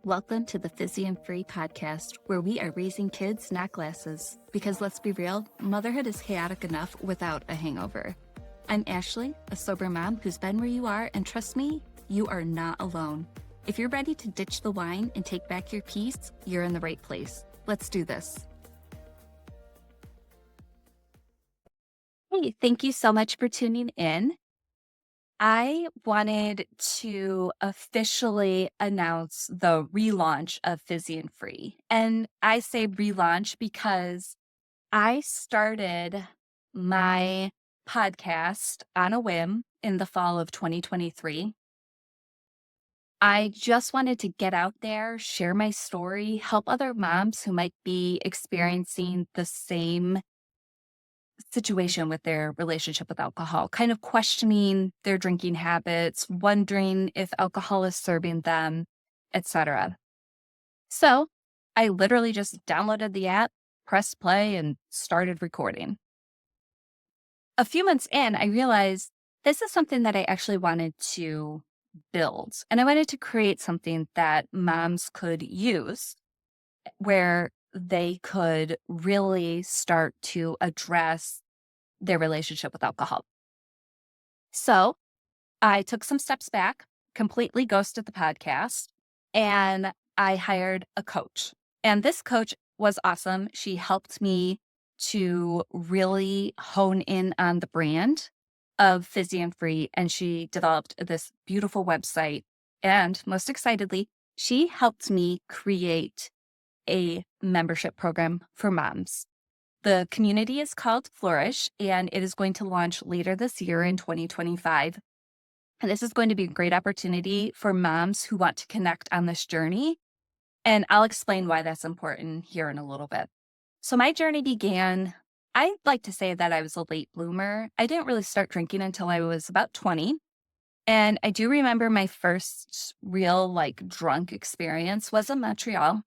Welcome to the Fizzy and Free podcast, where we are raising kids, not glasses. Because let's be real, motherhood is chaotic enough without a hangover. I'm Ashley, a sober mom who's been where you are, and trust me, you are not alone. If you're ready to ditch the wine and take back your peace, you're in the right place. Let's do this. Hey, thank you so much for tuning in. I wanted to officially announce the relaunch of Fizzy and Free. And I say relaunch because I started my podcast on a whim in the fall of 2023. I just wanted to get out there, share my story, help other moms who might be experiencing the same situation with their relationship with alcohol, kind of questioning their drinking habits, wondering if alcohol is serving them, etc. So I literally just downloaded the app, pressed play, and started recording. A few months in, I realized this is something that I actually wanted to build. And I wanted to create something that moms could use where they could really start to address their relationship with alcohol. So I took some steps back, completely ghosted the podcast, and I hired a coach. And this coach was awesome. She helped me to really hone in on the brand of Fizzy and Free, and she developed this beautiful website. And most excitedly, she helped me create a membership program for moms. The community is called Flourish, and it is going to launch later this year in 2025. And this is going to be a great opportunity for moms who want to connect on this journey. And I'll explain why that's important here in a little bit. So my journey began, I like to say that I was a late bloomer. I didn't really start drinking until I was about 20. And I do remember my first real drunk experience was in Montreal.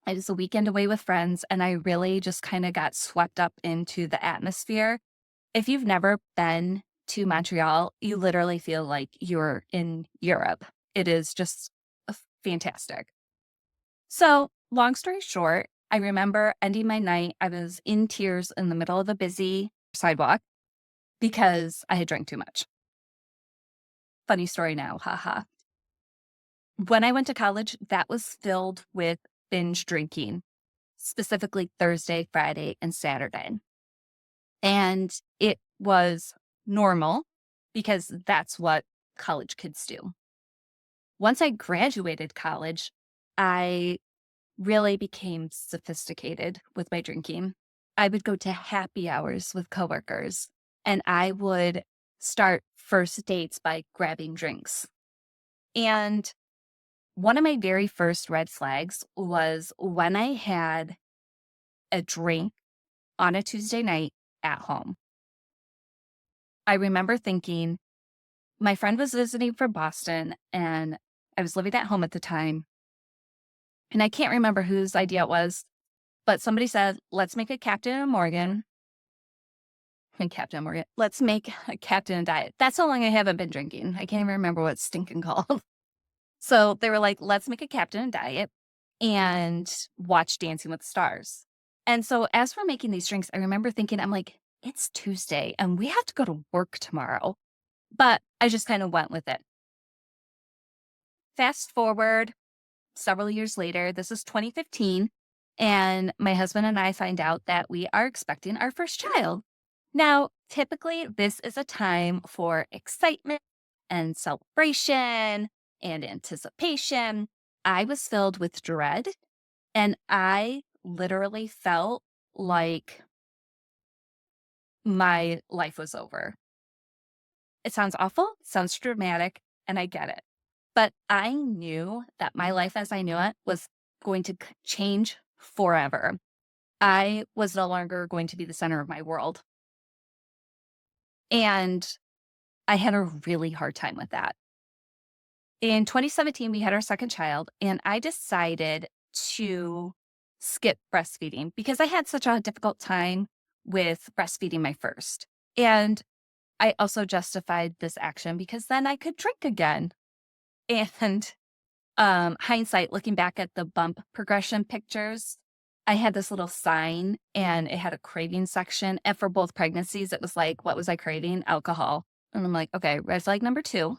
It was a weekend away with friends, and I really just kind of got swept up into the atmosphere. If you've never been to Montreal, you literally feel like you're in Europe. It is just fantastic. So, long story short, I remember ending my night. I was in tears in the middle of a busy sidewalk because I had drank too much. Funny story now, haha. When I went to college, that was filled with binge drinking, specifically Thursday, Friday, and Saturday. And it was normal because that's what college kids do. Once I graduated college, I really became sophisticated with my drinking. I would go to happy hours with coworkers, and I would start first dates by grabbing drinks. And one of my very first red flags was when I had a drink on a Tuesday night at home. I remember thinking, my friend was visiting from Boston, and I was living at home at the time. And I can't remember whose idea it was, but somebody said, let's make a Captain and Morgan. Let's make a Captain and Diet. That's how long I haven't been drinking. I can't even remember what it's stinking called. So they were like, let's make a Captain and Diet and watch Dancing with the Stars. And so as we're making these drinks, I remember thinking, I'm like, it's Tuesday and we have to go to work tomorrow. But I just kind of went with it. Fast forward several years later, this is 2015, and my husband and I find out that we are expecting our first child. Now, typically, this is a time for excitement and celebration and anticipation. I was filled with dread, and I literally felt like my life was over. It sounds awful, sounds dramatic, and I get it. But I knew that my life as I knew it was going to change forever. I was no longer going to be the center of my world. And I had a really hard time with that. In 2017, we had our second child, and I decided to skip breastfeeding because I had such a difficult time with breastfeeding my first. And I also justified this action because then I could drink again. And Hindsight, looking back at the bump progression pictures, I had this little sign and it had a craving section. And for both pregnancies, it was like, what was I craving? Alcohol. And I'm like, okay, red flag number two.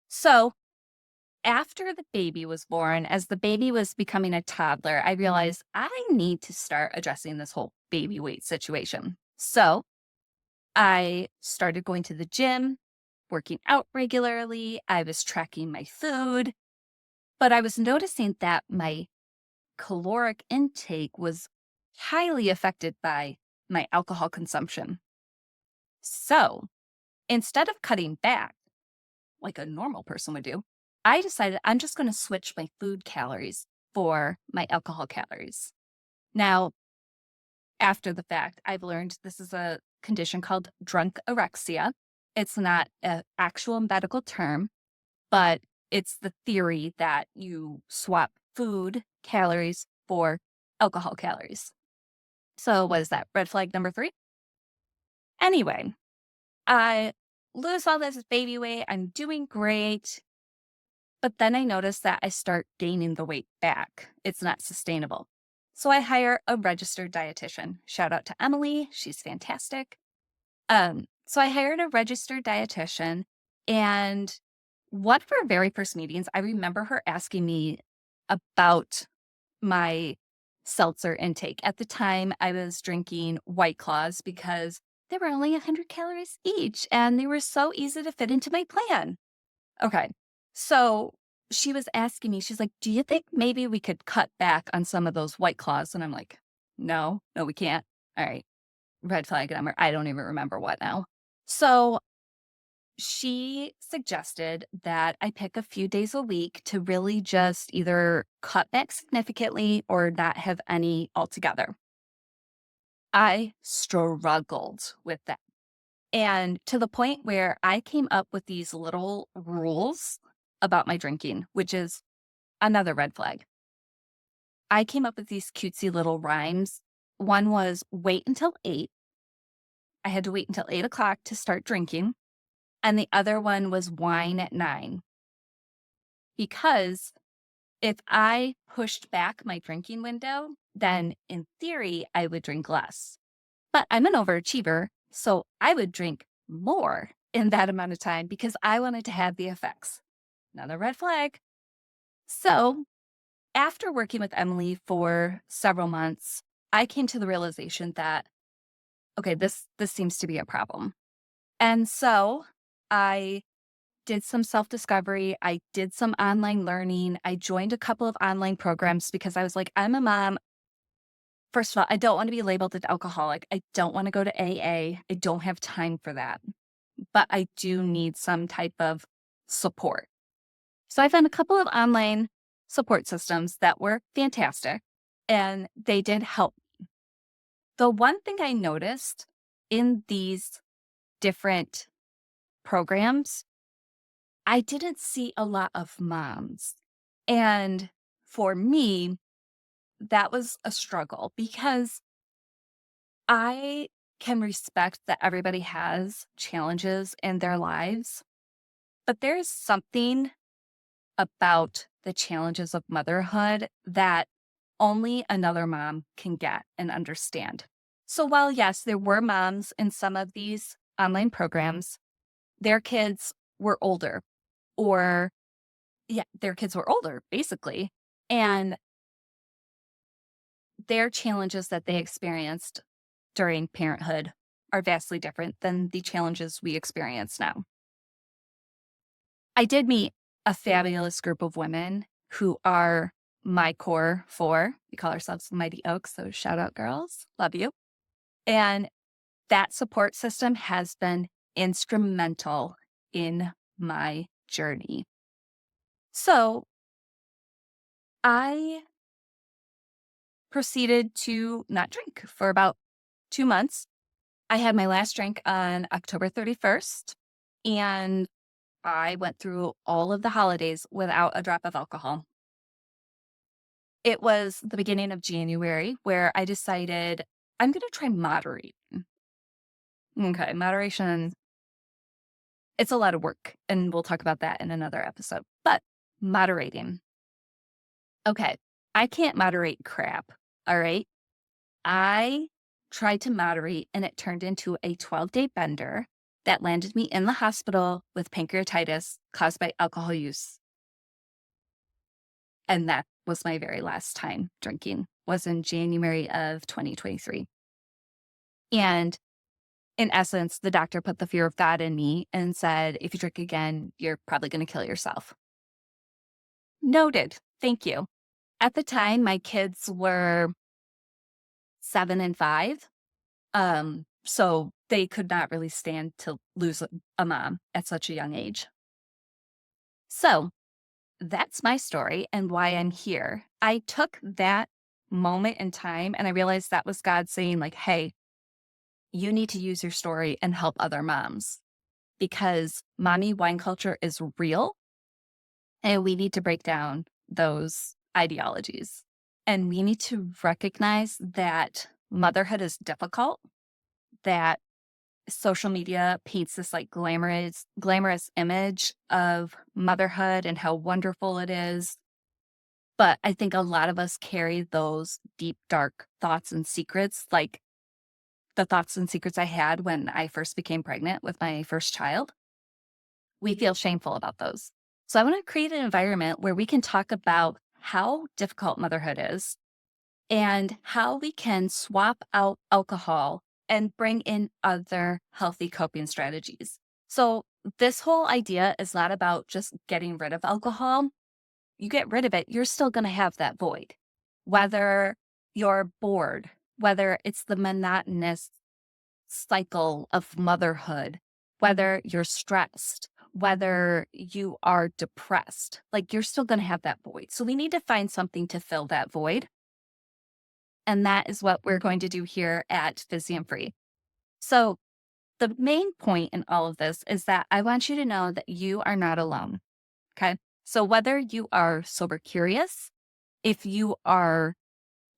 So after the baby was born, as the baby was becoming a toddler, I realized I need to start addressing this whole baby weight situation. So I started going to the gym, working out regularly. I was tracking my food, but I was noticing that my caloric intake was highly affected by my alcohol consumption. So instead of cutting back like a normal person would do, I decided I'm just going to switch my food calories for my alcohol calories. Now, after the fact, I've learned this is a condition called drunk anorexia. It's not an actual medical term, but it's the theory that you swap food calories for alcohol calories. So, what is that? Red flag number three? Anyway, I lose all this baby weight. I'm doing great. But then I notice that I start gaining the weight back. It's not sustainable. So I hire a registered dietitian. Shout out to Emily. She's fantastic. So I hired a registered dietitian, and one of our very first meetings, I remember her asking me about my seltzer intake. At the time, I was drinking White Claws because they were only 100 calories each, and they were so easy to fit into my plan. Okay. So she was asking me, she's like, "Do you think maybe we could cut back on some of those White Claws?" And I'm like, "No, no, we can't." All right. Red flag number. I don't even remember what now. So she suggested that I pick a few days a week to really just either cut back significantly or not have any altogether. I struggled with that. And to the point where I came up with these little rules about my drinking, which is another red flag. I came up with these cutesy little rhymes. One was wait until 8. I had to wait until 8 o'clock to start drinking. And the other one was wine at 9. Because if I pushed back my drinking window, then in theory, I would drink less. But I'm an overachiever, so I would drink more in that amount of time because I wanted to have the effects. Another red flag. So after working with Emily for several months, I came to the realization that, okay, this seems to be a problem. And so I did some self-discovery. I did some online learning. I joined a couple of online programs because I was like, I'm a mom. First of all, I don't want to be labeled an alcoholic. I don't want to go to AA. I don't have time for that. But I do need some type of support. So I found a couple of online support systems that were fantastic and they did help. The one thing I noticed in these different programs, I didn't see a lot of moms. And for me, that was a struggle because I can respect that everybody has challenges in their lives, but there's something about the challenges of motherhood that only another mom can get and understand. So while, yes, there were moms in some of these online programs, their kids were older, or yeah, their kids were older, basically. And their challenges that they experienced during parenthood are vastly different than the challenges we experience now. I did meet a fabulous group of women who are my core four. We call ourselves the Mighty Oaks, so shout out girls. Love you. And that support system has been instrumental in my journey. So I proceeded to not drink for about 2 months. I had my last drink on October 31st, and I went through all of the holidays without a drop of alcohol. It was the beginning of January where I decided I'm going to try moderating. Okay, moderation, it's a lot of work, and we'll talk about that in another episode. But moderating. Okay, I can't moderate crap, all right? I tried to moderate and it turned into a 12-day bender that landed me in the hospital with pancreatitis caused by alcohol use. And that was my very last time drinking, was in January of 2023. And in essence, the doctor put the fear of God in me and said, if you drink again, you're probably going to kill yourself. Noted. Thank you. At the time, my kids were 7 and 5. So they could not really stand to lose a mom at such a young age. So that's my story and why I'm here. I took that moment in time and I realized that was God saying, like, hey, you need to use your story and help other moms because mommy wine culture is real and we need to break down those ideologies. And we need to recognize that motherhood is difficult, that social media paints this like glamorous image of motherhood and how wonderful it is. But I think a lot of us carry those deep, dark thoughts and secrets, like the thoughts and secrets I had when I first became pregnant with my first child. We feel shameful about those. So I want to create an environment where we can talk about how difficult motherhood is and how we can swap out alcohol and bring in other healthy coping strategies. So this whole idea is not about just getting rid of alcohol. You get rid of it, you're still going to have that void. Whether you're bored, whether it's the monotonous cycle of motherhood, whether you're stressed, whether you are depressed, like you're still going to have that void. So we need to find something to fill that void. And that is what we're going to do here at Fizzy and Free. So the main point in all of this is that I want you to know that you are not alone. Okay. So whether you are sober curious, if you are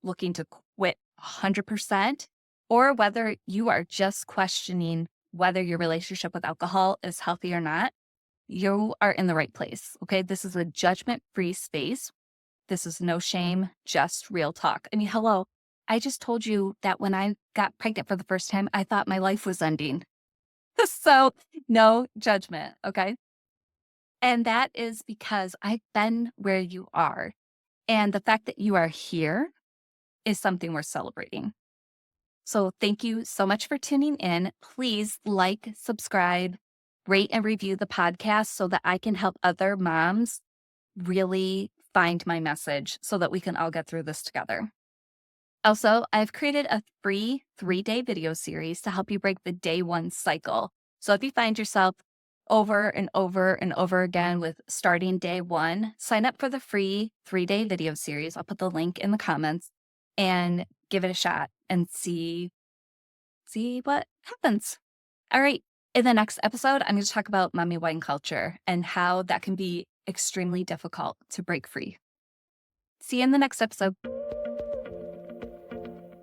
looking to quit 100%, or whether you are just questioning whether your relationship with alcohol is healthy or not, you are in the right place. Okay. This is a judgment-free space. This is no shame, just real talk. I mean, hello. I just told you that when I got pregnant for the first time, I thought my life was ending. So no judgment. Okay. And that is because I've been where you are. And the fact that you are here is something worth celebrating. So thank you so much for tuning in. Please like, subscribe, rate, and review the podcast so that I can help other moms really find my message so that we can all get through this together. Also, I've created a free 3-day video series to help you break the day one cycle. So if you find yourself over and over and over again with starting day one, sign up for the free 3-day video series. I'll put the link in the comments and give it a shot and see what happens. All right. In the next episode, I'm going to talk about mommy wine culture and how that can be extremely difficult to break free. See you in the next episode.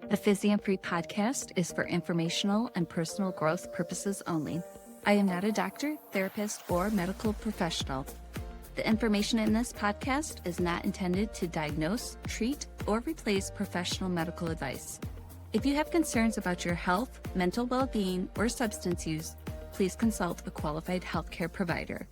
The Fizzy and Free podcast is for informational and personal growth purposes only. I am not a doctor, therapist, or medical professional. The information in this podcast is not intended to diagnose, treat, or replace professional medical advice. If you have concerns about your health, mental well-being, or substance use, please consult a qualified healthcare provider.